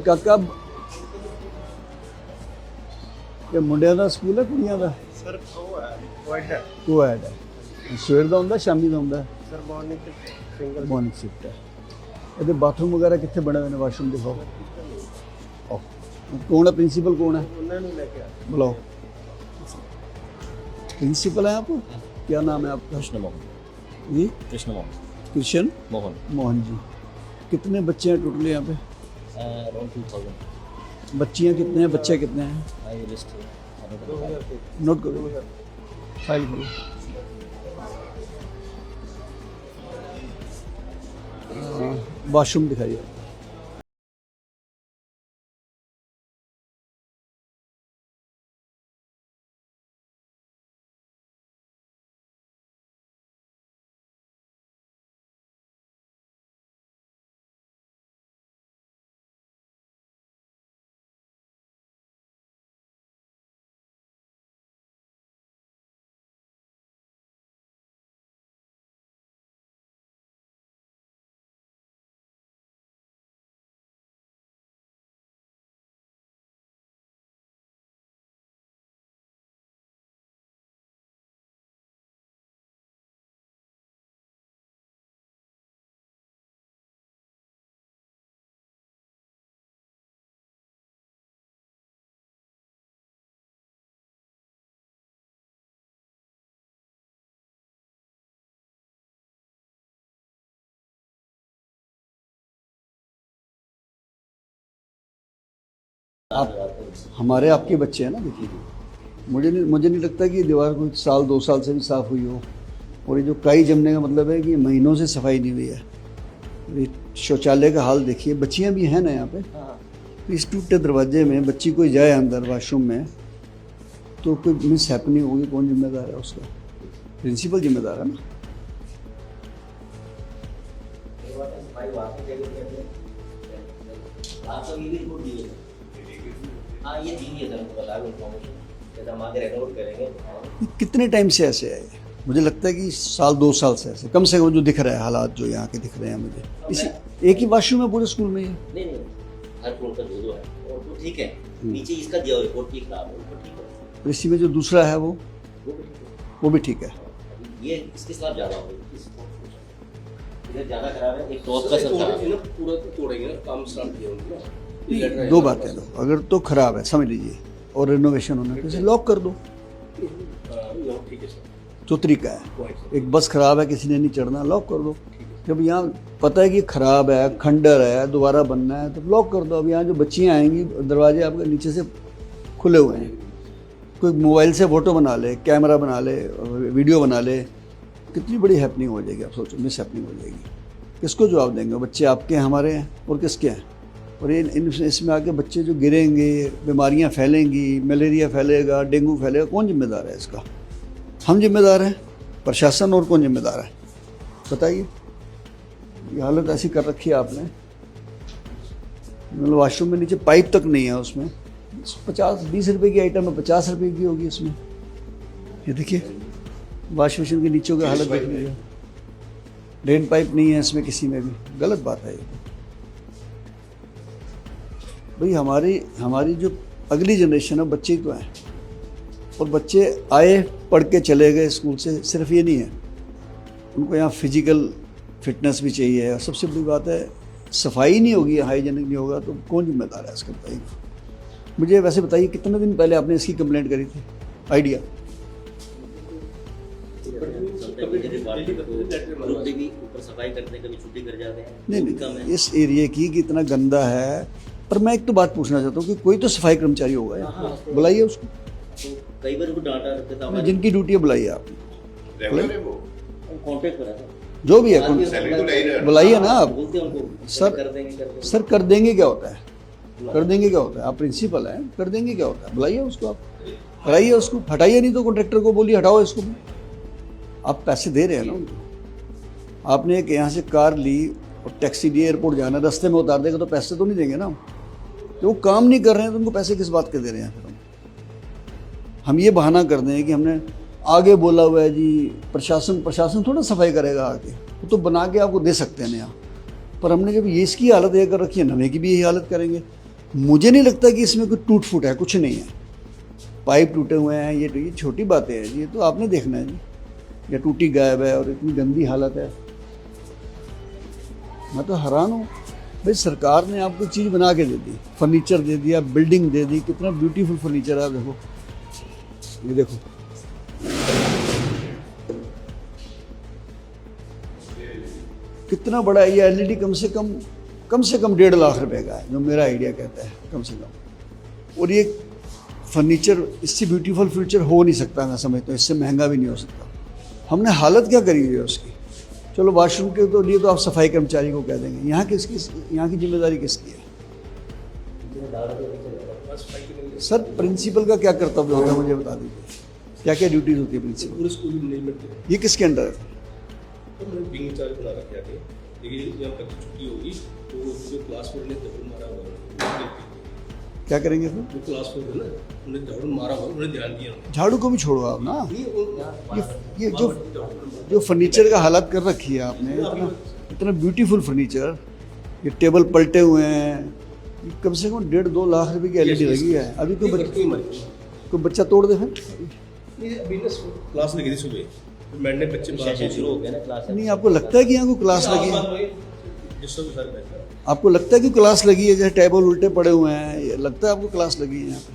ਕਾਕਾ ਇਹ ਮੁੰਡਿਆਂ ਦਾ ਸਕੂਲ ਹੈ ਕੁੜੀਆਂ ਦਾ? ਸਰ ਉਹ ਹੈ ਕੁਆਇਟ ਹੈ ਕੋਐਡ ਹੈ। ਸਵੇਰ ਦਾ ਹੁੰਦਾ ਸ਼ਾਮੀ ਦਾ ਹੁੰਦਾ? Sir morning single morning shift ਹੈ। ਇਹਦੇ ਬਾਥਰੂਮ ਵਗੈरह ਕਿੱਥੇ ਬਣੇ ਹੋਏ ਨੇ? ਵਾਸ਼ਰੂਮ ਦਿਖਾਓ। कौन है प्रिंसिपल? कौन है? ਉਹਨਾਂ ਨੂੰ ਲੈ ਕੇ ਆ बुलाओ। प्रिंसिपल है आप? क्या नाम है आपका? कृष्ण मोहन। जी कृष्ण मोहन कृष्ण मोहन मोहन जी। कितने बच्चे हैं टोटल यहाँ पे? अराउंड 2000। बच्चियाँ कितने हैं, बच्चे कितने हैं? आई लिस्ट नोट करो, फाइल करो। वॉशरूम दिखाइए। आप हमारे आपके बच्चे हैं ना, देखिए मुझे नहीं लगता कि ये दीवार कोई साल 2 साल से भी साफ़ हुई हो। और ये जो काई जमने का मतलब है कि महीनों से सफाई नहीं हुई है। ये शौचालय का हाल देखिए, बच्चियां भी हैं ना यहाँ पे। तो इस टूटे दरवाजे में बच्ची कोई जाए अंदर वॉशरूम में तो कोई मिस हैपनिंग होगी, कौन जिम्मेदार है उसका? प्रिंसिपल जिम्मेदार है ना। ये दी है सर, बता दो इन्फॉर्मेशन जैसा हम आगे रेकॉर्ड करेंगे। कितने टाइम से ऐसे है? मुझे लगता है कि साल 2 साल से ऐसे, कम से कम जो दिख रहा है हालात जो यहाँ के दिख रहे हैं मुझे। इसी एक ही वॉशरूम है पूरे स्कूल में? नहीं हर फ्लोर का 2 है और तो ठीक है। नीचे इसका दिया हुआ रिपोर्ट की खराब है, वो ठीक है। इसी में जो दूसरा है वो भी ठीक है। वो भी ठीक है। ये इसके साथ ज़्यादा हो गई, इधर ज़्यादा खराब है। एक टॉप का सब खराब है। पूरा तोड़ेंगे ना, काम स्टार्ट किया उन्होंने। 2 बातें दो, अगर तो खराब है समझ लीजिए और रिनोवेशन होना है तो इसे लॉक कर दो, ठीक है सर, जो तरीका है। एक बस खराब है, किसी ने नहीं चढ़ना, लॉक कर दो। जब यहाँ पता है कि खराब है, खंडर है, दोबारा बनना है, तो लॉक कर दो। अब यहाँ जो बच्चियाँ आएंगी, दरवाजे आपके नीचे से खुले हुए हैं, कोई मोबाइल से फ़ोटो बना ले, कैमरा बना ले, वीडियो बना ले, कितनी बड़ी हैपनिंग हो जाएगी। आप सोचो, मिस हैपनिंग हो जाएगी। किसको जवाब देंगे? बच्चे आपके हैं, हमारे हैं, और किसके हैं? और ये इसमें आके बच्चे जो गिरेंगे, बीमारियां फैलेंगी, मलेरिया फैलेगा, डेंगू फैलेगा, कौन जिम्मेदार है इसका? हम जिम्मेदार हैं, प्रशासन, और कौन जिम्मेदार है बताइए? ये हालत ऐसी कर रखी है आपने, मतलब वॉशरूम में नीचे पाइप तक नहीं है, उसमें 50-20 रुपए की आइटम है, 50 रुपए की होगी इसमें। ये देखिए वॉश बेसिन के नीचे की हालत देख लीजिए, ड्रेन पाइप नहीं है इसमें किसी में भी। गलत बात है ये भाई। हमारी जो अगली जनरेशन है, बच्चे तो हैं, और बच्चे आए पढ़ के चले गए स्कूल से, सिर्फ ये नहीं है, उनको यहाँ फिजिकल फिटनेस भी चाहिए। और सबसे बड़ी बात है, सफाई नहीं होगी, हाइजीनिक नहीं होगा, तो कौन जिम्मेदार है इसका बताइए? मुझे वैसे बताइए, कितने दिन पहले आपने इसकी कंप्लेंट करी थी? आइडिया? सफाई करते कभी छुट्टी कर जाते हैं। नहीं, इस एरिया की कि इतना गंदा है। पर मैं एक तो बात पूछना चाहता हूँ कि कोई तो सफाई कर्मचारी होगा यार, बुलाइए उसको। तो कई बार उनको डांटा रहता था, जिनकी ड्यूटी है बुलाइए आप, कॉन्टेक्ट करा था, जो भी है बुलाइए ना आप। सर कर देंगे क्या होता है? कर देंगे क्या होता है? आप प्रिंसिपल हैं, कर देंगे क्या होता है? बुलाइए उसको, आप कराइए उसको, हटाइए। नहीं तो कॉन्ट्रैक्टर को बोलिए हटाओ इसको। आप पैसे दे रहे हैं ना उनको। आपने एक यहाँ से कार ली और टैक्सी लिए, एयरपोर्ट जाना, रास्ते में उतार देगा तो पैसे तो नहीं देंगे ना। तो वो काम नहीं कर रहे हैं तो उनको पैसे किस बात के दे रहे हैं? फिर हम ये बहाना कर दें कि हमने आगे बोला हुआ है जी, प्रशासन थोड़ा सफाई करेगा आगे, वो तो बना के आपको दे सकते हैं नया। पर हमने जब ये इसकी हालत ये कर रखी है, नवे की भी यही हालत करेंगे। मुझे नहीं लगता कि इसमें कोई टूट फूट है, कुछ नहीं है। पाइप टूटे हुए हैं, ये छोटी बातें हैं जी, ये तो आपने देखना है जी। या टूटी गायब है और इतनी गंदी हालत है, मैं तो हैरान हूँ। भाई सरकार ने आपको चीज़ बना के दे दी, फर्नीचर दे दिया, बिल्डिंग दे दी, कितना ब्यूटीफुल फर्नीचर है। आप देखो, ये देखो, कितना बड़ा ये एलईडी कम से कम 1.5 लाख रुपए का है, जो मेरा आइडिया कहता है कम से कम। और ये फर्नीचर इससे ब्यूटीफुल फर्नीचर हो नहीं सकता, मैं समझता हूँ इससे महंगा भी नहीं हो सकता। हमने हालत क्या करी हुई है उसकी। चलो वाशरूम के तो लिए तो आप सफाई कर्मचारी को कह देंगे, यहाँ की जिम्मेदारी किसकी है? सर प्रिंसिपल का क्या कर्तव्य होता है मुझे बता दीजिए, क्या क्या ड्यूटीज होती है प्रिंसिपल? पूरे स्कूल मैनेजमेंट ये किसके अंडर है? तो मैंने बिंग इंचार्ज बना रखा है। लेकिन जब बच्ची छुट्टी होगी तो जो क्लास में दौड़ मारा हुआ है, क्या करेंगे फिर? जो क्लास में है ना, उन्हें दौड़ मारा हुआ, उन्हें ध्यान दिया उन्होंने। झाड़ू को भी छोड़ो आप ना, नहीं, वो- ये जो फर्नीचर का हालत कर रखी है आपने, इतना ब्यूटीफुल फर्नीचर, ये टेबल पलटे हुए हैं, ये कम से कम 1.5-2 लाख रुपए की एलईडी लगी है। अभी कोई बच्चा तोड़ दे फिर? ये अभी ना क्लास लगी थी सुबह, तो मैडम ने बच्चे बाहर सेशन शुरू हो गया ना क्लास। नहीं, आपको लगता है कि यहाँ कोई क्लास लगी है? जिससे भी सर बैठा आपको लगता है कि क्लास लगी है? जैसे टेबल उल्टे पड़े हुए हैं, ये लगता है आपको क्लास लगी है यहाँ पे?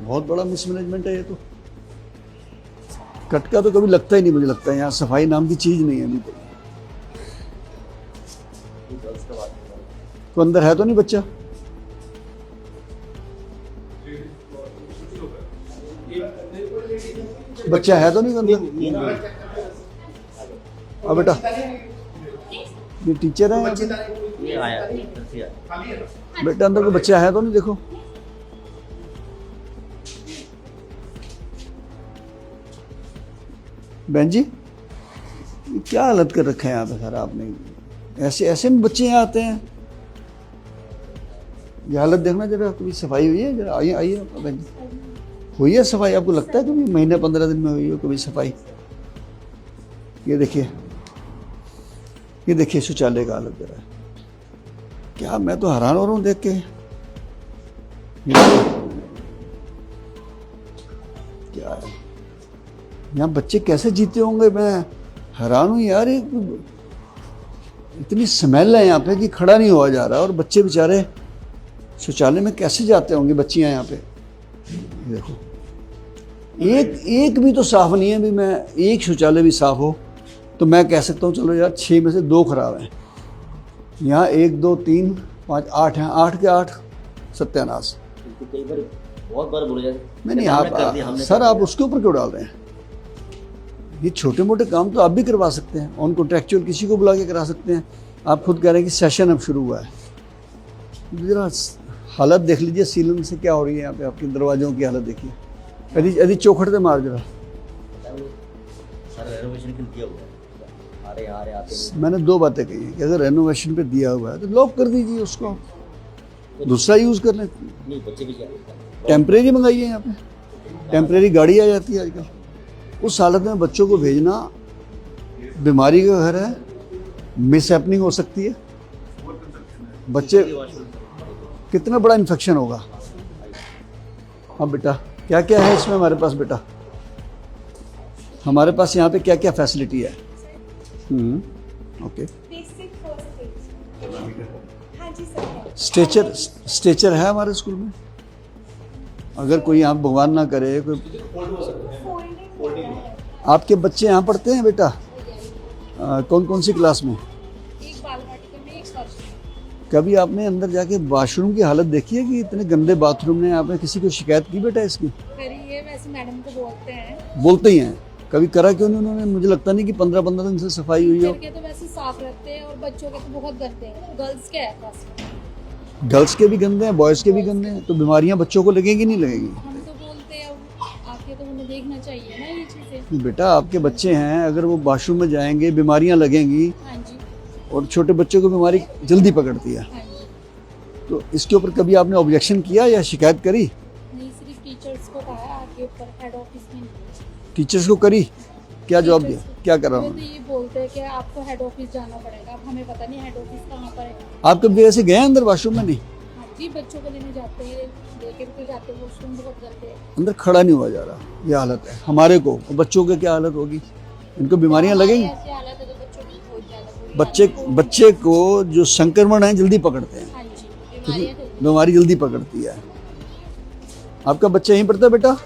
बहुत बड़ा मिसमैनेजमेंट है ये तो। कटका तो कभी लगता ही नहीं, मुझे लगता है यहाँ सफाई नाम की चीज़ नहीं है अभी तक। तो अंदर है तो नहीं बच्चा? बच्चा है तो नहीं अंदर? अब बेटा ये टीचर है यहाँ पे? ये आया इधर से आया। बेटा अंदर कोई बच्चा है तो नहीं? देखो बहन जी, ये क्या हालत कर रखा है यहाँ पे सर आपने? ऐसे में बच्चे यहाँ आते हैं। ये हालत देखना जरा, कभी सफाई हुई है? जरा आइए आइए बहन जी, हुई है सफाई? आपको लगता है कभी महीने 15 दिन में हुई हो कभी सफाई? ये देखिए शौचालय का हालत जरा, क्या मैं तो हैरान हो रहा हूँ देख के। क्या है यहाँ, बच्चे कैसे जीते होंगे? मैं हैरान हूँ यार, इतनी स्मेल है यहाँ पे कि खड़ा नहीं हुआ जा रहा, और बच्चे बेचारे शौचालय में कैसे जाते होंगे बच्चियाँ यहाँ पे। देखो एक भी तो साफ नहीं है। भी मैं एक शौचालय भी साफ हो तो मैं कह सकता हूँ चलो यार 6 में से 2 खराब हैं। यहाँ 1 2 3 5 8 हैं, 8 के 8 सत्यानाश। कई बार बहुत बार बोला जाता है। नहीं आप सर आप उसके ऊपर क्यों डाल रहे हैं? ये छोटे मोटे काम तो आप भी करवा सकते हैं, ऑन कॉन्ट्रैक्चुअल किसी को बुला के करा सकते हैं। आप खुद कह रहे हैं कि सेशन अब शुरू हुआ है। जरा हालत देख लीजिए सीलन से क्या हो रही है यहाँ पे, आपके दरवाजों की हालत देखिए। यदि चौखट से मार जरा। सर रेनोवेशन के लिए दिया हुआ है, आ रहे आते हैं। मैंने 2 बातें कही हैं कि अगर रेनोवेशन पे दिया हुआ है तो लॉक कर दीजिए उसको, दूसरा यूज़ कर लें। नहीं बच्चे भी जाते हैं। टेम्परेरी मंगाइए यहाँ पे, टेम्परेरी गाड़ी आ जाती है आजकल। उस हालत में बच्चों को भेजना, बीमारी का घर है, मिस हैपनिंग हो सकती है। बच्चे कितना बड़ा इन्फेक्शन होगा। हाँ बेटा, क्या क्या है इसमें हमारे पास? बेटा हमारे पास यहाँ पे क्या क्या फैसिलिटी है? ओके। Basic first aid. हाँ जी सर। स्ट्रेचर है हमारे स्कूल में? अगर कोई यहाँ भगवान ना करे कोई, फोल्डिंग है। आपके बच्चे यहाँ पढ़ते हैं बेटा? कौन कौन सी क्लास में? एक बाल वाटिका में, एक फर्स्ट में। कभी आपने अंदर जाके वाशरूम की हालत देखी है कि इतने गंदे बाथरूम ने? आपने किसी को शिकायत की बेटा इसकी? करिए, वैसे मैडम को बोलते हैं। बोलते ही हैं, कभी करा क्यों नहीं उन्होंने? मुझे लगता नहीं कि 15-15 दिन से सफाई हुई हो। लड़के तो वैसे साफ रखते हैं और बच्चों के तो बहुत गंदे हैं। गर्ल्स के है खास में। गर्ल्स के भी गंदे हैं, बॉयज़ के भी गंदे हैं, तो बीमारियां बच्चों को लगेंगी नहीं लगेगी? हम तो बोलते हैं, अब आके तो उन्हें देखना चाहिए ना ये चीज़ें। बेटा आपके बच्चे हैं, अगर वो वॉशरूम में जाएंगे बीमारियां लगेंगी, हाँ जी, और छोटे बच्चों को बीमारी जल्दी पकड़ती है। हाँ जी। तो इसके ऊपर कभी आपने ऑब्जेक्शन किया या शिकायत करी? नहीं, सिर्फ टीचर्स को कहा है, आगे ऊपर हेड ऑफिस में। टीचर्स को करी? क्या जवाब दिया? क्या कर रहा वो हूँ? तो ये बोलते हैं कि आपको हेड ऑफिस जाना पड़ेगा। अब हमें पता नहीं हेड ऑफिस कहाँ पर है। आप कभी ऐसे गए अंदर वॉशरूम में? नहीं। हाँ जी बच्चों को लेने जाते हैं, लेके भी तो जाते हैं, वॉशरूम बहुत करते हैं। अंदर खड़ा नहीं हुआ जा रहा, ये हालत है हमारे को। और बच्चों की क्या हालत होगी, इनको बीमारियां लगेंगी। ऐसी हालत है तो बच्चों की बहुत ज्यादा बुरी हालत बच्चे को जो संक्रमण है जल्दी पकड़ते हैं, है। हाँ जी, क्योंकि बीमारियां तो बीमारी जल्दी पकड़ती है। आपका बच्चा यहीं पढ़ता है बेटा?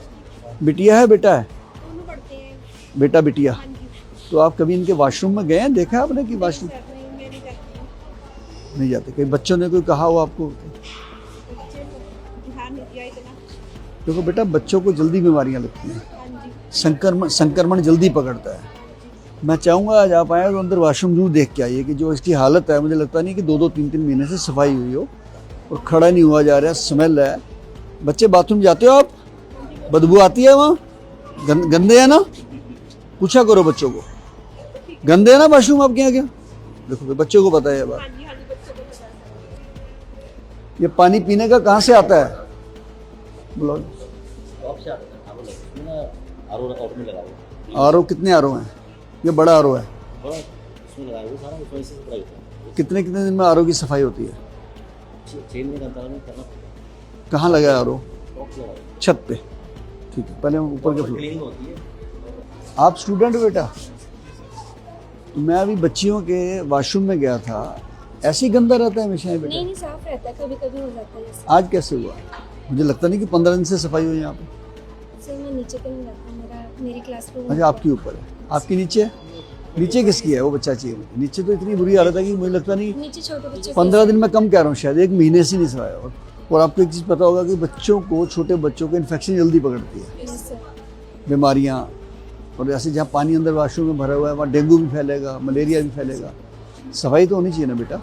बिटिया है बेटा है? दोनों पढ़ते हैं। बेटा बिटिया। हाँ जी तो आप कभी इनके वॉशरूम में गए हैं, देखा है आपने कि वॉशरूम सर, नहीं मैं नहीं करती हूँ। नहीं जाते? कई बच्चों ने कोई कहा हो आपको? बच्चे को ध्यान नहीं दिया इतना। देखो बेटा, बच्चों को जल्दी बीमारियां लगती हैं, हाँ जी संक्रमण जल्दी पकड़ता है। मैं चाहूँगा आज आप आए तो अंदर वॉशरूम जरूर देख के आइए कि जो इसकी हालत है, मुझे लगता नहीं कि 2-2 3-3 महीने से सफाई हुई हो और खड़ा नहीं हुआ जा रहा, स्मेल है। बच्चे बाथरूम जाते हो आप? बदबू आती है वहाँ? गंदे है ना? पूछा करो बच्चों को, गंदे है ना वॉशरूम आपके यहाँ? क्या देखो बच्चों को पता है ये बात। हाँ जी बच्चों को पता है। ये पानी पीने का कहाँ से आता है? बोलो। टॉप से आता है, आपको लगता है ना आर में लगा हुआ आर ओ कितने आर ओ हैं? ये बड़ा आर ओ है। बड़ा उसमें लगा हुआ सारा, उसमें से सप्लाई होता है। कितने कितने दिन में आर ओ की सफाई होती है? 6 महीने का अंतराल में करना पड़ता है। कहाँ लगा है आर ओ? टॉप से लगा हुआ है। छत पे। ठीक है, पहले हम ऊपर के फ्लोर। क्लीनिंग होती है। आप स्टूडेंट हो बेटा? मैं अभी बच्चियों के वॉशरूम में गया था, ऐसे ही गंदा रहता है हमेशा ये बेटा? नहीं साफ रहता है, कभी कभी हो जाता है जैसे। आज कैसे हुआ? मुझे लगता नहीं कि 15 दिन से सफाई हुई यहाँ पे। सर मैं नीचे पे नहीं रहता, मेरी क्लास रूम। अच्छा, आपके ऊपर है। आपके नीचे? नीचे किसकी है? वो बच्चा चाहिए मुझे। नीचे तो इतनी बुरी हालत है कि मुझे लगता नहीं। नीचे छोटे बच्चे 15 दिन में कम कह रहा हूँ, शायद 1 महीने से नहीं सफाया। और आपको एक चीज़ पता होगा कि बच्चों को, छोटे बच्चों को इन्फेक्शन जल्दी पकड़ती है, बीमारियाँ। और ऐसे जहाँ पानी अंदर वॉशरूम में भरा हुआ है, वहाँ डेंगू भी फैलेगा, मलेरिया भी फैलेगा। सफाई तो होनी चाहिए ना बेटा।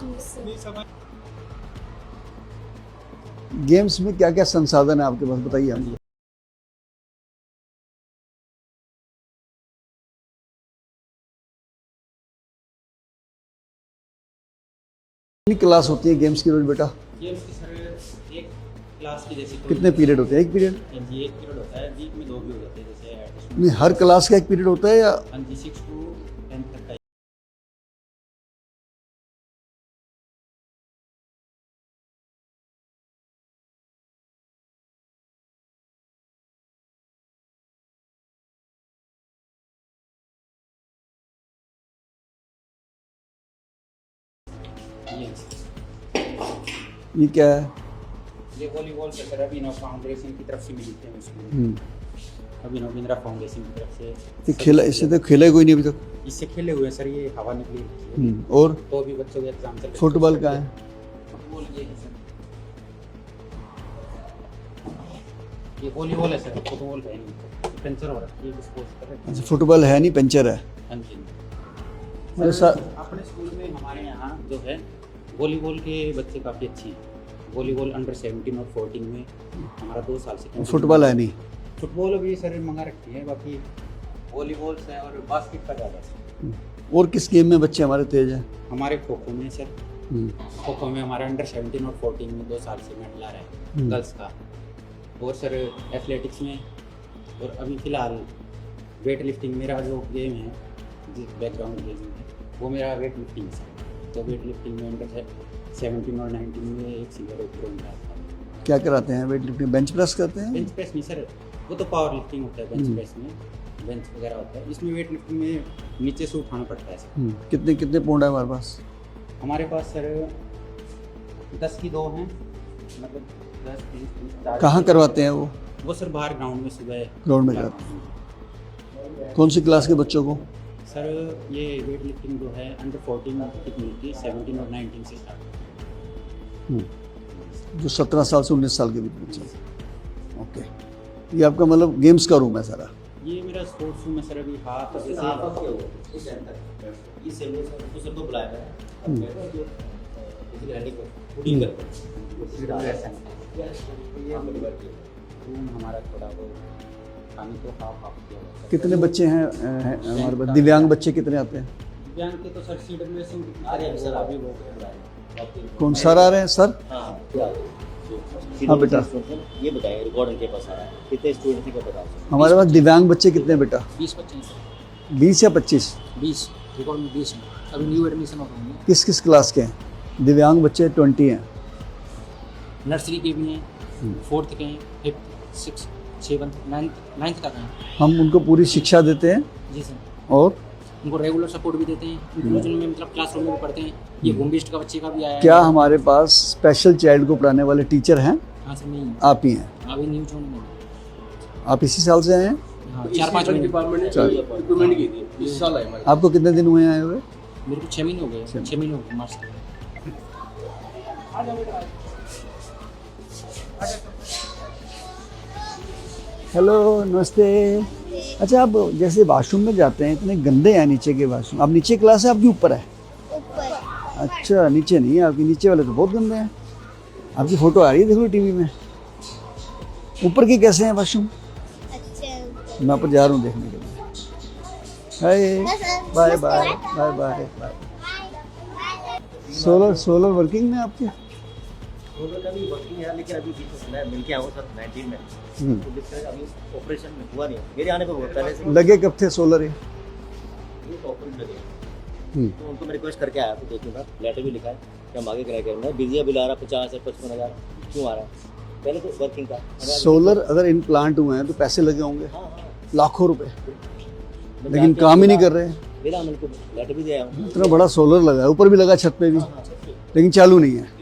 गेम्स में क्या क्या संसाधन है आपके पास, बताइए हमें। कितनी क्लास होती है गेम्स की रोज बेटा? गेम्स की सर एक क्लास की जैसे कितने पीरियड होते हैं? 1 पीरियड? जी 1 पीरियड होता है, वीक में 2 भी हो जाते हैं, जैसे एट नहीं, हर क्लास का 1 पीरियड होता है या? हाँ जी 6 to 10 तक का। ये क्या है? ये वॉलीबॉल से सर अभिनव फाउंडेशन की तरफ से मिलते हैं उसमें, अभिनव बिंद्रा फाउंडेशन की तरफ से। ये खेला, इससे तो खेला कोई नहीं अभी तक। इससे खेले हुए हैं सर, ये हवा निकली है। और तो भी बच्चों के एग्जाम चल रहे हैं। फुटबॉल का है? फुटबॉल ये है सर, ये वॉलीबॉल है सर, फुटबॉल है नहीं, पंचर हो रहा है, ये स्पोर्ट्स कर रहे हैं। अच्छा, फुटबॉल है नहीं, पंचर है। हाँ जी मेरे सर, साथ अपने स्कूल में हमारे यहाँ जो है वॉलीबॉल के बच्चे काफ़ी अच्छे हैं। वॉलीबॉल अंडर 17 और 14 में हमारा 2 साल से। फुटबॉल है नहीं? फुटबॉल अभी सर मंगा रखी है, बाकी वॉलीबॉल से और बास्केट का ज़्यादा है। और किस गेम में बच्चे हमारे तेज हैं? हमारे खो खो में सर, खो खो में हमारा अंडर 17 और 14 में 2 साल से मेडल आ रहा है गर्ल्स का। और सर एथलेटिक्स में, और अभी फ़िलहाल वेट लिफ्टिंग मेरा जो गेम है, जिस बैकग्राउंड गेम है वो मेरा वेट लिफ्टिंग है। तो वेट लिफ्टिंग में अंडर 17 और 19 में एक सिल्वर एक ब्रोंज आता है। क्या कराते हैं वेट लिफ्टिंग? बेंच प्रेस करते हैं? बेंच प्रेस नहीं सर, वो तो पावर लिफ्टिंग होता है। बेंच प्रेस में बेंच वगैरह होता है, इसमें वेट लिफ्टिंग में नीचे से उठाना पड़ता है सर। कितने कितने पाउंड है हमारे पास? हमारे पास सर 10 की 2 हैं, मतलब 10 30 40। कहाँ करवाते हैं वो? वो सर बाहर ग्राउंड में सुबह ग्राउंड में कराते हैं। कौन सी क्लास के बच्चों को? सर ये वेट लिफ्टिंग जो है अंडर 14 तक मिलती है, 17 और 19 से स्टार्ट होती है। जो 17 साल से 19 साल के बीच बच्चे। ओके, ये आपका मतलब गेम्स का रूम है सारा? ये मेरा स्पोर्ट्स रूम है सर। अभी हाथ जैसे इस सेल को सबको बुलाया है, जो इसलिए हैंडी को पुडिंग करते हैं। रूम हमारा थोड़ा वो पानी तो हाफ किया हुआ है। कितने बच्चे हैं हमारे पास? दिव्यांग बच्चे कितने आते हैं? दिव्यांग के तो सर CWSM आ रहे हैं सर, अभी वो बुलाए। कौन सर आ रहे हैं? सर हाँ बेटा, ये बताइए, रिकॉर्ड इनके पास आ रहा है, कितने स्टूडेंट थे क्या बता सकते? हमारे पास दिव्यांग बच्चे कितने हैं बेटा? 20 बच्चे हैं सर। 20 या 25? 20 रिकॉर्ड में 20 हैं। अभी न्यू एडमिशन हो रहे हैं। किस किस क्लास के हैं? दिव्यांग बच्चे 20 हैं। नर्सरी के भी हैं, 4th के हैं, 5th 6th 7th 9th तक हैं। हम उनको पूरी शिक्षा देते हैं जी सर, और उनको रेगुलर सपोर्ट भी देते हैं, इंक्लूजन में मतलब क्लासरूम में भी पढ़ते हैं। ये होम बेस्ड का बच्चे का भी आया क्या है। हमारे पास स्पेशल चाइल्ड को पढ़ाने वाले टीचर हैं? हाँ सर, नहीं आप ही हैं। अभी न्यू जॉइन नहीं। आप इसी साल से आए हैं? हाँ, 4-5 महीने। डिपार्टमेंट ने रिक्रूटमेंट की थी, इस साल आए हमारे। आपको कितने दिन हुए हैं आए हुए? मेरे को 6 महीने हो गए, 6 महीने हो गए मार्च से। हेलो, नमस्ते। अच्छा, आप जैसे वॉशरूम में जाते हैं, इतने गंदे हैं नीचे के वॉशरूम। आप नीचे क्लास है, आपकी ऊपर है? ऊपर। अच्छा, नीचे नहीं है आपकी, नीचे वाले तो बहुत गंदे हैं। आपकी फ़ोटो आ रही है, देखो टीवी में। ऊपर के कैसे हैं वॉशरूम? अच्छे। मैं ऊपर जा रहा हूँ देखने के लिए। Hi, bye bye bye bye bye. Solar working में आपके? सोलर का भी वर्किंग है, लेकिन अभी बीच में मिल के आऊँ सर 19 में, तो जिसका अभी ऑपरेशन में हुआ नहीं। मेरे आने को बहुत पहले से लगे कब थे सोलर? ये ये ऑपरेशन लगे, तो उनको मैं रिक्वेस्ट करके आया, तो देखूंगा लेटर भी लिखा है कि हम आगे कराया करेंगे। बिजली बिल आ रहा 50 से 55,000 क्यों आ रहा है? पहले तो वर्किंग का सोलर अगर इन प्लांट हुए हैं तो पैसे लगे होंगे हाँ लाखों रुपए, लेकिन काम ही नहीं कर रहे। मेरा मैंने को लेटर भी दिया है, इतना बड़ा सोलर लगा है, ऊपर भी लगा, छत पे भी, लेकिन चालू नहीं है।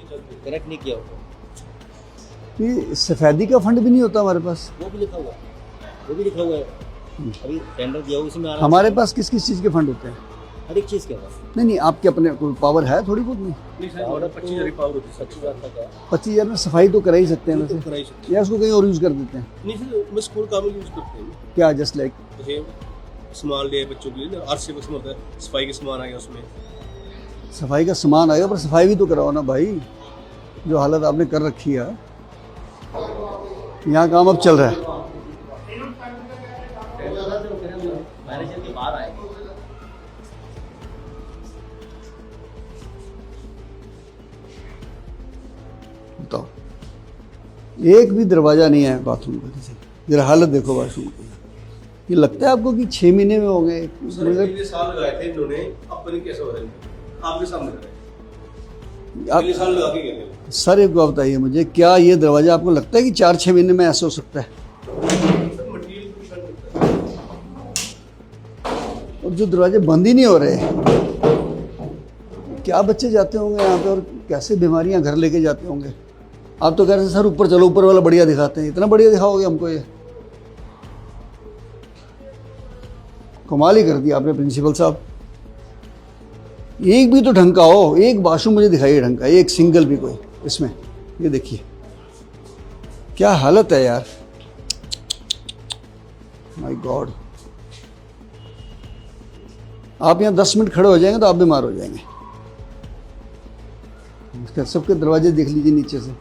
कनेक्ट नहीं किया उसको। ये सफेदी का फंड भी नहीं होता हमारे पास? वो भी लिखा हुआ है, वो भी लिखा हुआ है। अभी टेंडर दिया हुआ, उसमें आ रहा है। हमारे पास किस किस चीज़ के फंड होते हैं? हर एक चीज़ के पास नहीं नहीं, आपके अपने कोई पावर है थोड़ी बहुत? नहीं, नहीं सर, ऑर्डर 25,000 पावर होती है, 25,000 तक है। 25,000 में सफाई तो करा ही सकते हैं तो वैसे, कराई सकते या उसको कहीं और यूज़ कर देते हैं? हैं। नहीं सर, मैं स्कूल काम में यूज़ करते हैं। क्या जस्ट लाइक जैसे सामान ले बच्चों के लिए, आरसी का सामान होता है, सफाई के सामान आ गया उसमें। सफाई का सामान आएगा, पर सफाई भी तो कराओ ना भाई। जो हालत आपने कर रखी है, यहाँ काम अब चल रहा है। मैनेजर के बाहर आएंगे। बताओ, एक भी दरवाजा नहीं है बाथरूम का किसी। जरा हालत देखो बाथरूम की। ये लगता है आपको कि 6 महीने में हो गए? सर इतने साल लगाए थे इन्होंने, अपने कैसे हो रहे हैं आपके सामने कर रहे हैं। इतने साल लगा के गए थे। सर एक बात बताइए मुझे, क्या ये दरवाजा आपको लगता है कि 4-6 महीने में ऐसा हो सकता है? सर मटेरियल को डिपेंड करता है। और जो दरवाजे बंद ही नहीं हो रहे, क्या बच्चे जाते होंगे यहाँ पे और कैसे बीमारियाँ घर लेके जाते होंगे? आप तो कह रहे हैं सर ऊपर चलो, ऊपर वाला बढ़िया दिखाते हैं। इतना बढ़िया दिखाओगे हमको? ये कमाल ही कर दिया आपने प्रिंसिपल साहब। एक भी तो ढंग का हो, एक वॉशरूम मुझे दिखाइए ढंग का, एक सिंगल भी कोई इसमें। ये देखिए क्या हालत है यार, माय गॉड। आप यहाँ 10 मिनट खड़े हो जाएंगे तो आप बीमार हो जाएंगे। सबके दरवाजे देख लीजिए नीचे से।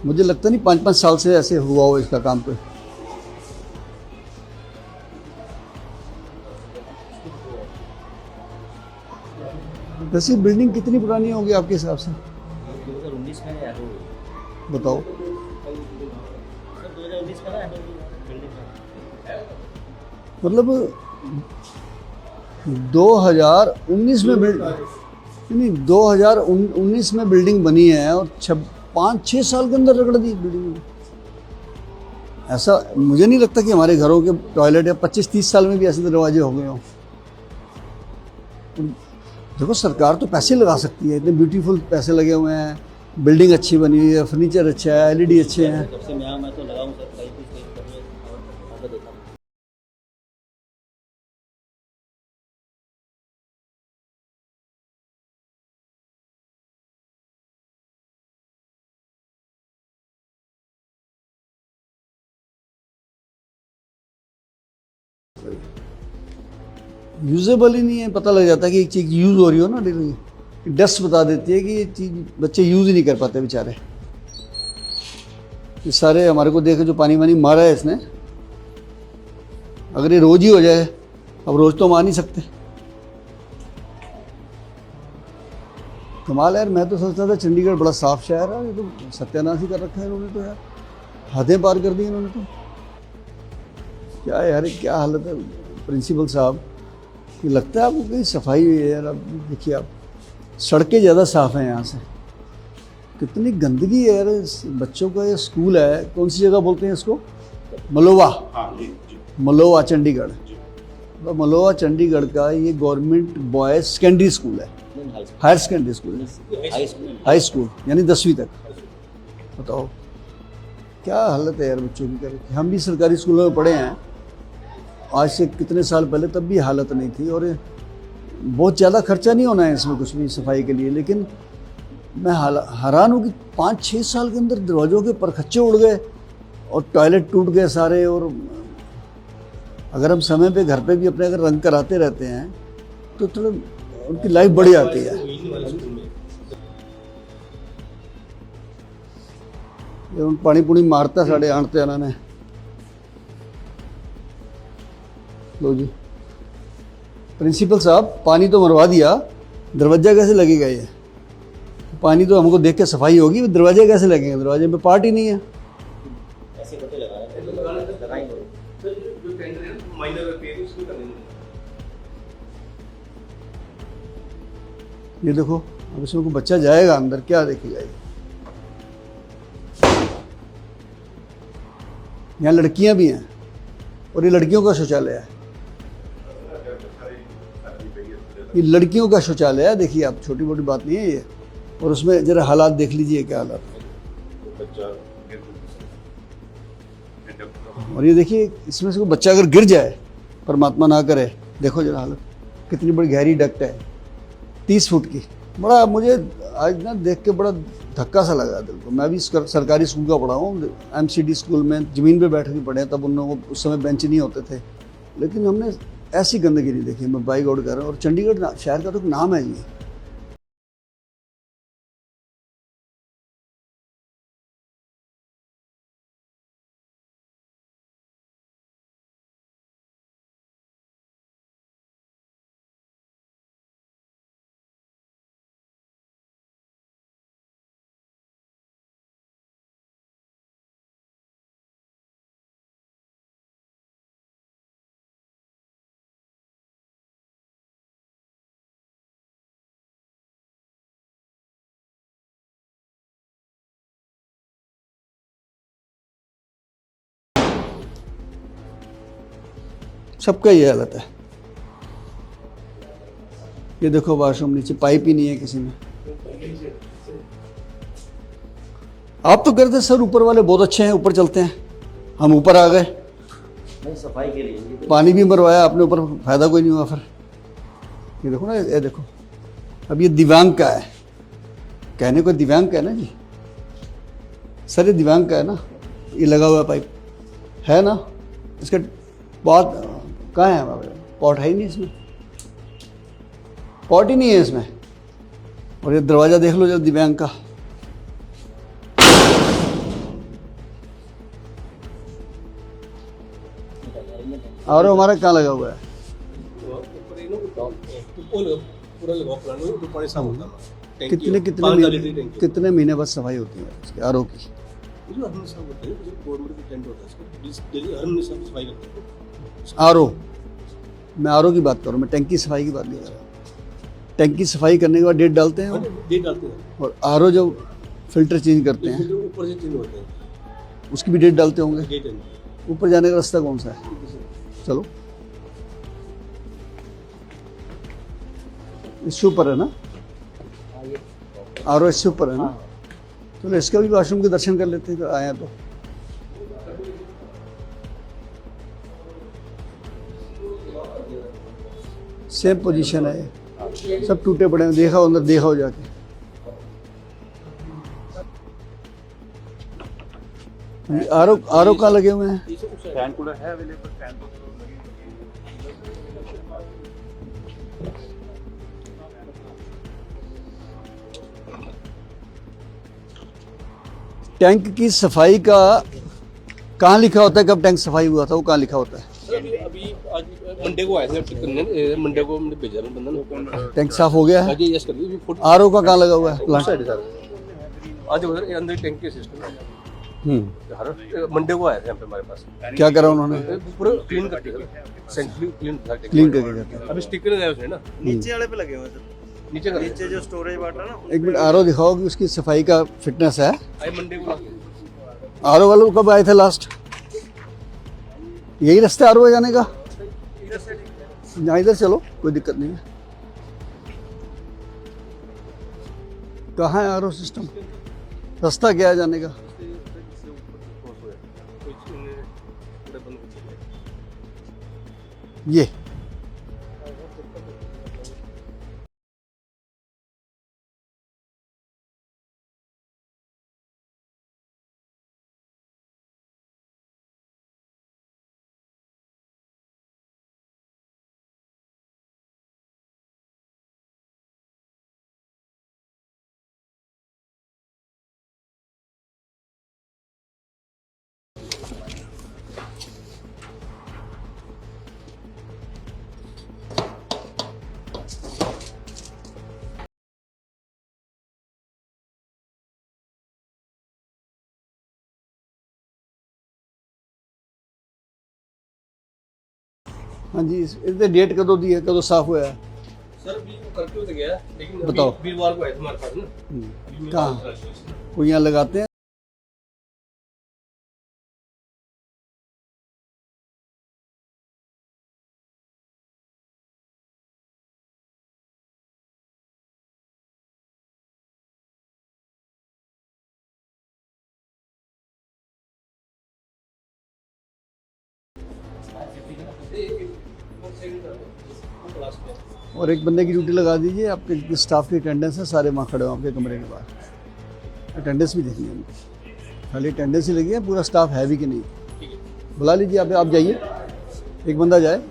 मुझे लगता नहीं 5-5 साल से ऐसे हुआ हो इसका काम पे। वैसे बिल्डिंग कितनी पुरानी होगी आपके हिसाब से? 2019 में है बताओ। सर, 2019 का है बिल्डिंग है। मतलब 2019 में नहीं 2019 में बिल्डिंग बनी है और 5-6 साल के अंदर रगड़ दी बिल्डिंग। ऐसा मुझे नहीं लगता कि हमारे घरों के टॉयलेट या 25-30 साल में भी ऐसे दरवाजे हो गए हों। देखो सरकार तो पैसे लगा सकती है, इतने ब्यूटीफुल पैसे लगे हुए हैं, बिल्डिंग अच्छी बनी हुई है, फर्नीचर अच्छा है, LED अच्छे हैं। जब से मैं तो लगाऊं सर, कहीं कुछ कहीं करने और देखा। यूजेबल ही नहीं है। पता लग जाता है कि एक चीज़ यूज़ हो रही हो ना, डस्ट बता देती है कि ये चीज़ बच्चे यूज़ ही नहीं कर पाते बेचारे। ये सारे हमारे को देखे जो पानी वानी मारा है इसने, अगर ये रोज़ ही हो जाए, अब रोज़ तो मार नहीं सकते। कमाल है यार, मैं तो सोचता था चंडीगढ़ बड़ा साफ शहर है, ये तो सत्यानाश ही कर रखा है इन्होंने तो यार, हदें पार कर दी इन्होंने तो। क्या यार, क्या हालत है प्रिंसिपल साहब। ये लगता है आपको कहीं सफाई हुई है यार? अब देखिए आप, सड़कें ज़्यादा साफ़ हैं यहाँ से। कितनी गंदगी है यार इस बच्चों का। ये स्कूल है, कौन सी जगह बोलते हैं इसको? मलोवा। मलोवा चंडीगढ़। तो मलोवा चंडीगढ़ का ये गवर्नमेंट बॉयज सेकेंडरी स्कूल है, हायर सेकेंडरी स्कूल है, हाई स्कूल यानी 10वीं तक। बताओ क्या हालत है यार बच्चों की। कर हम भी सरकारी स्कूलों में पढ़े हैं आज से कितने साल पहले, तब भी हालत नहीं थी। और बहुत ज़्यादा खर्चा नहीं होना है इसमें कुछ भी सफाई के लिए, लेकिन मैं हैरान हूँ कि 5-6 साल के अंदर दरवाज़ों के परखच्चे उड़ गए और टॉयलेट टूट गए सारे। और अगर हम समय पे घर पे भी अपने अगर रंग कराते रहते हैं तो थोड़ा उनकी लाइफ बढ़ जाती है। ये उन पानी पुनी मारता साढ़े आनते आना ने। लो जी प्रिंसिपल साहब, पानी तो मरवा दिया, दरवाजा कैसे लगेगा? ये पानी तो हमको देख के सफाई होगी, दरवाजे कैसे लगेंगे? दरवाजे में पार्ट ही नहीं है। ऐसे पट्टे लगा रहे हैं, माइनर रिपेयर उसमें करने में। ये देखो अब इसमें कोई बच्चा जाएगा अंदर, क्या देखेगा ये? यहाँ लड़कियां भी हैं और ये लड़कियों का शौचालय है। ये लड़कियों का शौचालय है, देखिए आप, छोटी मोटी बात नहीं है ये। और उसमें जरा हालात देख लीजिए क्या हालात है। और ये देखिए इसमें से कोई बच्चा अगर गिर जाए, परमात्मा ना करे, देखो जरा हालत, कितनी बड़ी गहरी डक्ट है 30 फुट की। बड़ा मुझे आज ना देख के बड़ा धक्का सा लगा दिल को। मैं भी सरकारी स्कूल का पढ़ा हूँ, MCD स्कूल में ज़मीन पे बैठ के पढ़े, तब उन लोगों को उस समय बेंच नहीं होते थे, लेकिन हमने ऐसी गंदगी नहीं देखी। मैं बाइक आउट कर रहा हूँ। और चंडीगढ़ शहर का तो एक नाम है ये। सबका ये हालत है। ये देखो वॉशरूम नीचे पाइप ही नहीं है किसी में। आप तो कहते सर ऊपर वाले बहुत अच्छे हैं, ऊपर चलते हैं, हम ऊपर आ गए। नहीं, सफाई के लिए पानी भी मरवाया आपने, ऊपर फायदा कोई नहीं हुआ फिर। ये देखो ना, ये देखो। अब ये दिव्यांग का है, कहने को दिव्यांग का है ना जी सर, ये दिव्यांग का है ना, ये लगा हुआ पाइप है ना, इसका बात कहाँ है? हमारे पॉट है ही नहीं इसमें, पॉट ही नहीं है इसमें। और ये दरवाज़ा देख लो जब दिव्यांग का। और हमारा कहाँ लगा हुआ है? पूरा लगाओ प्लान में, तो पानी साफ होता है। कितने महीने बाद सफाई होती है इसके आरओ की? हर महीने साफ होता है, गवर्नमेंट का टेंट होता है इसका, डेली हर महीने साफ सफाई करते हैं। आरओ, मैं आरओ की बात कर रहा हूँ, मैं टैंकी सफाई की बात नहीं कर रहा। टैंकी सफाई करने के बाद डेट डालते हैं डेट डालते हैं। और आरओ जब फिल्टर चेंज करते हैं ऊपर से चेंज होते हैं, उसकी भी डेट डालते होंगे। डेट है। ऊपर जाने का रास्ता कौन सा है? चलो इससे ऊपर है ना, आरओ इससे ऊपर है ना। चलो इसका भी वॉशरूम के दर्शन कर लेते हैं आए तो। सेम पोजीशन है ये, सब टूटे पड़े हैं। देखा अंदर, देखा हो जाके। आरओ कहाँ लगे हुए हैं? फैन कूलर है अवेलेबल, फैन तो टैंक की सफाई का कहाँ लिखा होता है? कब टैंक सफाई हुआ था वो कहाँ लिखा होता है? अभी आज मंडे को आए थे चेक करने, मंडे को मैंने भेजा था बंदा। टैंक साफ हो गया है? आज यस कर दी। आरओ का कहाँ लगा हुआ है? प्लांट साइड सर, आज उधर अंदर टैंक के सिस्टम है। हर मंडे को आए थे यहाँ पे हमारे पास। क्या करा उन्होंने? पूरा क्लीन करके, सेंट्रली क्लीन क्लीन करके जाते हैं। अभी स्टिकर लगाए उसने ना, नीचे वाले पे लगे हुए हैं सर। नीचे कर नीचे जो स्टोरेज वाटर ना एक मिनट आरओ दिखाओ कि उसकी सफाई का फिटनेस है। आई मंडे को आरओ वाले कब आए थे लास्ट? यही रास्ते आरओ जाने का? यहाँ इधर चलो, कोई दिक्कत नहीं है। कहाँ है आरओ सिस्टम? रास्ता क्या है जाने का? ये हाँ जी, इसमें डेट कदों दी है, कदों साफ हुआ है? सर भी वो करके तो गया लेकिन बताओ। वीरवार को आया था हमारे पास ना। अभी मेरे कहाँ? पास है। कोई यहाँ लगाते हैं? और एक बंदे की ड्यूटी लगा दीजिए, आपके स्टाफ की अटेंडेंस है, सारे वहाँ खड़े हो आपके कमरे के बाहर। अटेंडेंस भी देखनी है हमको, खाली अटेंडेंस ही लगी है, पूरा स्टाफ है भी कि नहीं। बुला लीजिए, आप जाइए, एक बंदा जाए।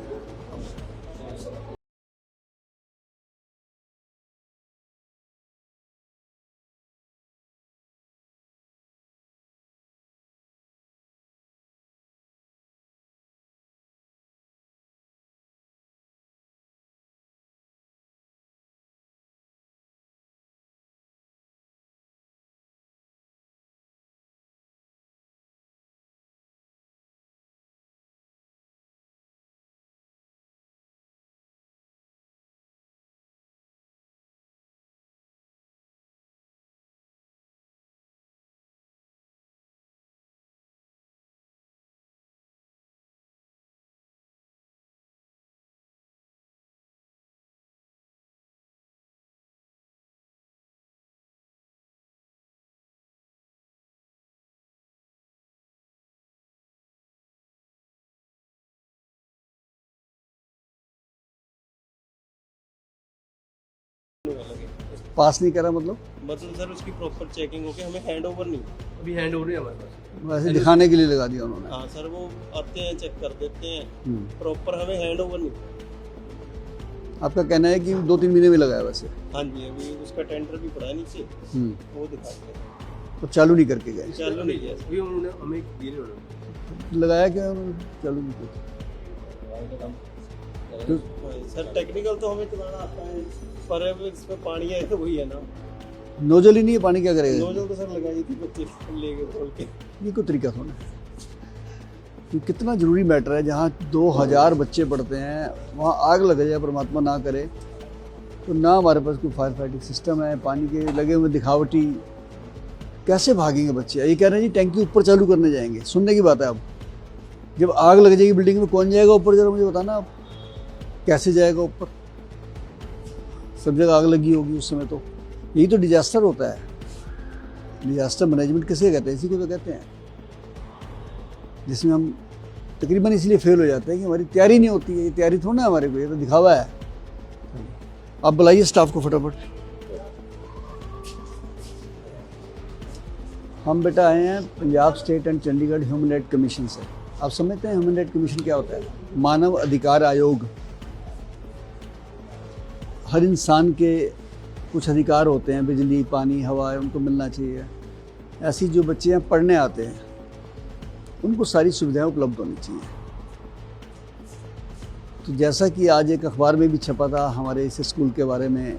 पास नहीं करा मतलब सर उसकी प्रॉपर चेकिंग होके हमें हैंड ओवर नहीं। अभी हैंड ओवर नहीं है हमारे पास। वैसे दिखाने के लिए लगा दिया उन्होंने। हाँ सर, वो आते हैं चेक कर देते हैं, हम्म। प्रॉपर हमें हैंड ओवर नहीं। आपका कहना है कि 2-3 महीने में लगाया वैसे? हाँ जी, अभी उसका टेंडर भी पड़ा है नीचे, वो दिखाते हैं। तो चालू नहीं करके गए? चालू नहीं है अभी उन्होंने हमें दिए नहीं उन्होंने। लगाया क्या उन्होंने? चालू नहीं किया। सर टेक्निकल तो हमें चलाना आता है, पर अब इसमें पानी है तो वही है ना। नोजल ही नहीं है, पानी क्या करेगा? नोजल तो सर लगाई थी, बच्चे ले गए खोल के। ये कोई तरीका थोड़ा है। ये कितना ज़रूरी मैटर है, जहाँ 2000 बच्चे पढ़ते हैं वहाँ आग लग जाए, परमात्मा ना करे, तो ना हमारे पास कोई फायर फाइटिंग सिस्टम है, पानी के लगे हुए दिखावटी, कैसे भागेंगे बच्चे? ये कह रहे हैं जी टैंकी ऊपर चालू करने जाएंगे, सुनने की बात है। अब जब आग लग जाएगी बिल्डिंग में, कौन जाएगा ऊपर? जरा मुझे बताना आप, कैसे जाएगा ऊपर? सब जगह आग लगी होगी उस समय। तो यही तो डिजास्टर होता है। डिजास्टर मैनेजमेंट किसे कहते हैं? इसी को तो कहते हैं, जिसमें हम तकरीबन इसलिए फेल हो जाते हैं कि हमारी तैयारी नहीं होती है। ये तैयारी थोड़ा ना हमारे को, ये तो दिखावा है। आप बुलाइए स्टाफ को फटाफट। हम बेटा आए हैं Punjab state and Chandigarh human right commission से। आप समझते हैं ह्यूमन राइट कमीशन क्या होता है? मानव अधिकार आयोग। हर इंसान के कुछ अधिकार होते हैं, बिजली, पानी, हवा, उनको मिलना चाहिए। ऐसी जो बच्चे यहाँ पढ़ने आते हैं उनको सारी सुविधाएं उपलब्ध होनी चाहिए। तो जैसा कि आज एक अखबार में भी छपा था हमारे इस स्कूल के बारे में,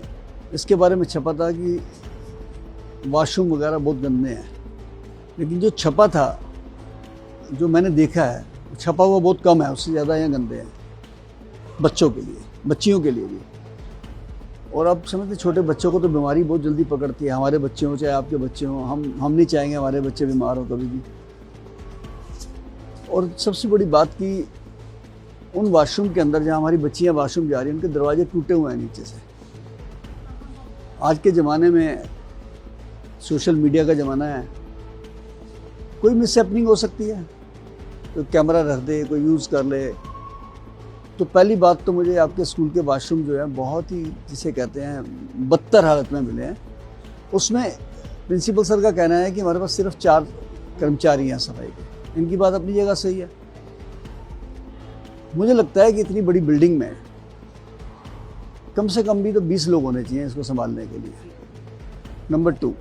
इसके बारे में छपा था कि वॉशरूम वगैरह बहुत गंदे हैं, लेकिन जो छपा था, जो मैंने देखा है, छपा हुआ बहुत कम है, उससे ज़्यादा यहाँ गंदे हैं बच्चों के लिए, बच्चियों के लिए भी। और आप समझते छोटे बच्चों को तो बीमारी बहुत जल्दी पकड़ती है, हमारे बच्चे हों चाहे आपके बच्चे हों, हम नहीं चाहेंगे हमारे बच्चे बीमार हों कभी भी। और सबसे बड़ी बात कि उन वाशरूम के अंदर जहाँ हमारी बच्चियाँ वाशरूम जा रही हैं उनके दरवाजे टूटे हुए हैं नीचे से। आज के ज़माने में सोशल मीडिया का ज़माना है, कोई मिसहैपनिंग हो सकती है, कोई कैमरा रख दे, कोई यूज़ कर ले। तो पहली बात तो मुझे आपके स्कूल के वाशरूम जो है बहुत ही जिसे कहते हैं बदतर हालत में मिले हैं। उसमें प्रिंसिपल सर का कहना है कि हमारे पास सिर्फ 4 कर्मचारी हैं सफाई के। इनकी बात अपनी जगह सही है। मुझे लगता है कि इतनी बड़ी बिल्डिंग में कम से कम भी तो 20 लोग होने चाहिए इसको संभालने के लिए। नंबर 2,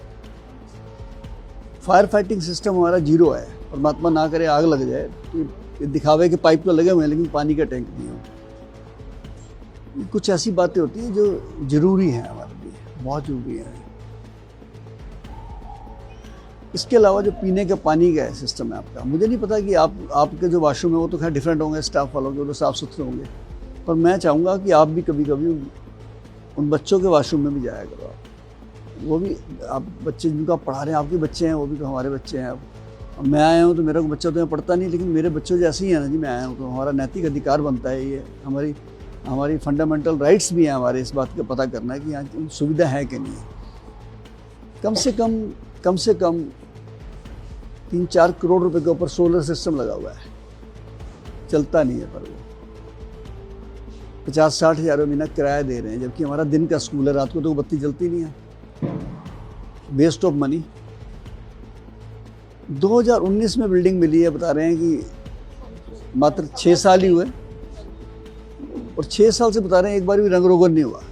फायर फाइटिंग सिस्टम हमारा जीरो है। परमात्मा ना करे आग लग जाए तो ये दिखावे के पाइप तो लगे हुए हैं लेकिन पानी का टैंक नहीं हो। कुछ ऐसी बातें होती हैं जो ज़रूरी हैं हमारे लिए, बहुत ज़रूरी है। इसके अलावा जो पीने के पानी का सिस्टम है आपका, मुझे नहीं पता कि आपके जो वाशरूम है वो तो खैर डिफरेंट होंगे स्टाफ वालों के, वो तो साफ़ सुथरे होंगे, पर मैं चाहूँगा कि आप भी कभी कभी उन बच्चों के वाशरूम में भी जाया करो। वो भी आप बच्चे जिनको आप पढ़ा रहे हैं आपके बच्चे हैं, वो भी तो हमारे बच्चे हैं। अब मैं आया हूँ तो मेरा बच्चा तो यहाँ पढ़ता नहीं, लेकिन मेरे बच्चे जैसे ही हैं ना जी, मैं आया हूँ तो हमारा नैतिक अधिकार बनता है, ये हमारी फंडामेंटल राइट्स भी हैं हमारे, इस बात का पता करना है कि यहाँ सुविधा है कि नहीं है। कम से कम 3-4 करोड़ रुपए के ऊपर सोलर सिस्टम लगा हुआ है, चलता नहीं है, पर वो 50-60 हज़ार महीना किराया दे रहे हैं, जबकि हमारा दिन का स्कूल है, रात को तो बत्ती जलती नहीं है। Waste of money. 2019 में बिल्डिंग मिली है, बता रहे हैं कि मात्र 6 साल ही हुए, और 6 साल से बता रहे हैं एक बार भी रंग रोगन नहीं हुआ।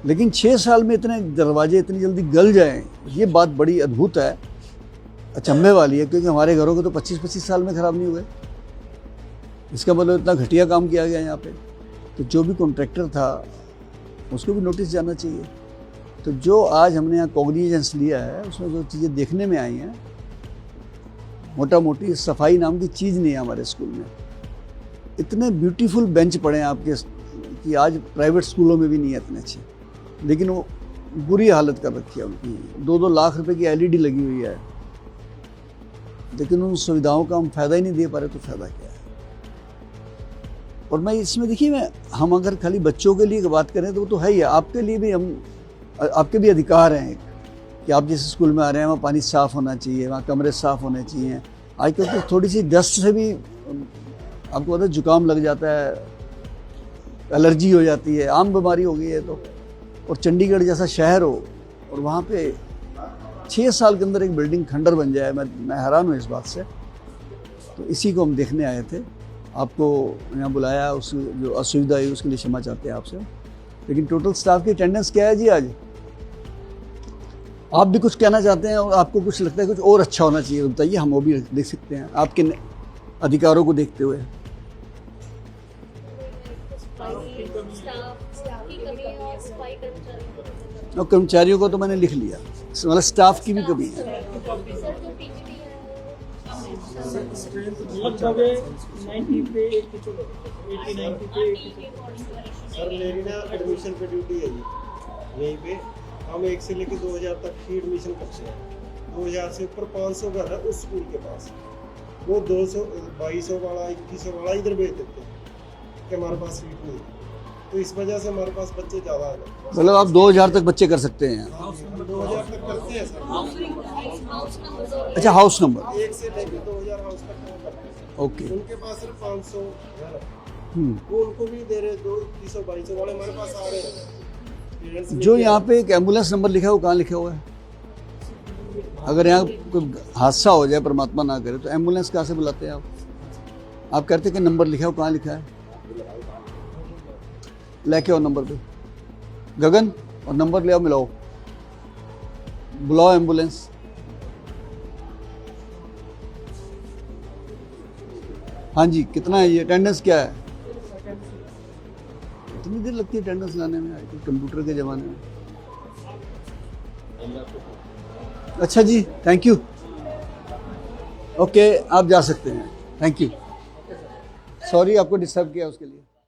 लेकिन 6 साल में इतने दरवाजे इतनी जल्दी गल जाएं, ये बात बड़ी अद्भुत है, अचंभे वाली है, क्योंकि हमारे घरों के तो 25-25 साल में ख़राब नहीं हुए। इसका मतलब इतना घटिया काम किया गया यहाँ पे। तो जो भी कॉन्ट्रैक्टर था उसको भी नोटिस जाना चाहिए। तो जो आज हमने यहाँ कॉग्निजेंस लिया है उसमें जो चीज़ें देखने में आई हैं, मोटा मोटी सफाई नाम की चीज़ नहीं है हमारे स्कूल में। इतने ब्यूटीफुल बेंच पड़े हैं आपके कि आज प्राइवेट स्कूलों में भी नहीं है इतने अच्छे, लेकिन वो बुरी हालत कर रखी है उनकी। 2-2 लाख रुपए की LED लगी हुई है, लेकिन उन सुविधाओं का हम फ़ायदा ही नहीं दे पा रहे, तो फ़ायदा क्या है। और मैं इसमें देखिए, हम अगर खाली बच्चों के लिए बात करें तो वो तो है ही है, आपके लिए भी आपके भी अधिकार हैं कि आप जिस स्कूल में आ रहे हैं वहाँ पानी साफ़ होना चाहिए, वहाँ कमरे साफ़ होने चाहिए। आजकल तो थोड़ी सी डस्ट से भी आपको पता है जुकाम लग जाता है, एलर्जी हो जाती है, आम बीमारी हो गई है। तो और चंडीगढ़ जैसा शहर हो और वहाँ पे 6 साल के अंदर एक बिल्डिंग खंडर बन जाए, मैं हैरान हूँ इस बात से। तो इसी को हम देखने आए थे, आपको यहाँ बुलाया, उस जो असुविधा हुई उसके लिए क्षमा चाहते हैं आपसे। लेकिन टोटल स्टाफ की अटेंडेंस क्या है जी आज? आप भी कुछ कहना चाहते हैं और आपको कुछ लगता है कुछ और अच्छा होना चाहिए, बताइए, हम वो भी देख सकते हैं आपके अधिकारों को देखते हुए। और कर्मचारियों को तो मैंने लिख लिया, मतलब स्टाफ की भी कमी है। लगभग 90 पे 80-90 पे। सर मेरी ना एडमिशन पे ड्यूटी है जी, यहीं पे हम 1 से लेकर 2000 तक की एडमिशन करते हैं। 2000 से ऊपर 500 घर है उस स्कूल के पास, वो 200 2200 वाला 2100 वाला इधर भेज देते हैं कि हमारे पास सीट नहीं है। तो इस वजह से हमारे पास बच्चे ज़्यादा आ गए। मतलब आप 2000 तक बच्चे कर सकते हैं? 2000 तक करते हैं सर। अच्छा, हाउस नंबर 1 से लेकर 2000 हाउस तक वो करते हैं। ओके। उनके पास सिर्फ 500 घर है, वो उनको भी दे रहे, 2100-2200 वाले हमारे पास आ रहे हैं। जो यहाँ पे एक एम्बुलेंस नंबर लिखा है वो कहाँ लिखा हुआ है? अगर यहाँ कोई हादसा हो जाए, परमात्मा ना करे, तो एम्बुलेंस कहाँ से बुलाते हैं आप कहते हैं कि नंबर लिखा है, वो कहाँ लिखा है? लेके आओ नंबर पे, गगन, और नंबर ले आओ, मिलाओ, बुलाओ एम्बुलेंस। हाँ जी, कितना है ये अटेंडेंस, क्या है? इतनी देर लगती है अटेंडेंस लाने में आजकल कंप्यूटर के ज़माने में। अच्छा जी, थैंक यू। ओके, आप जा सकते हैं, थैंक यू। सॉरी आपको डिस्टर्ब किया उसके लिए।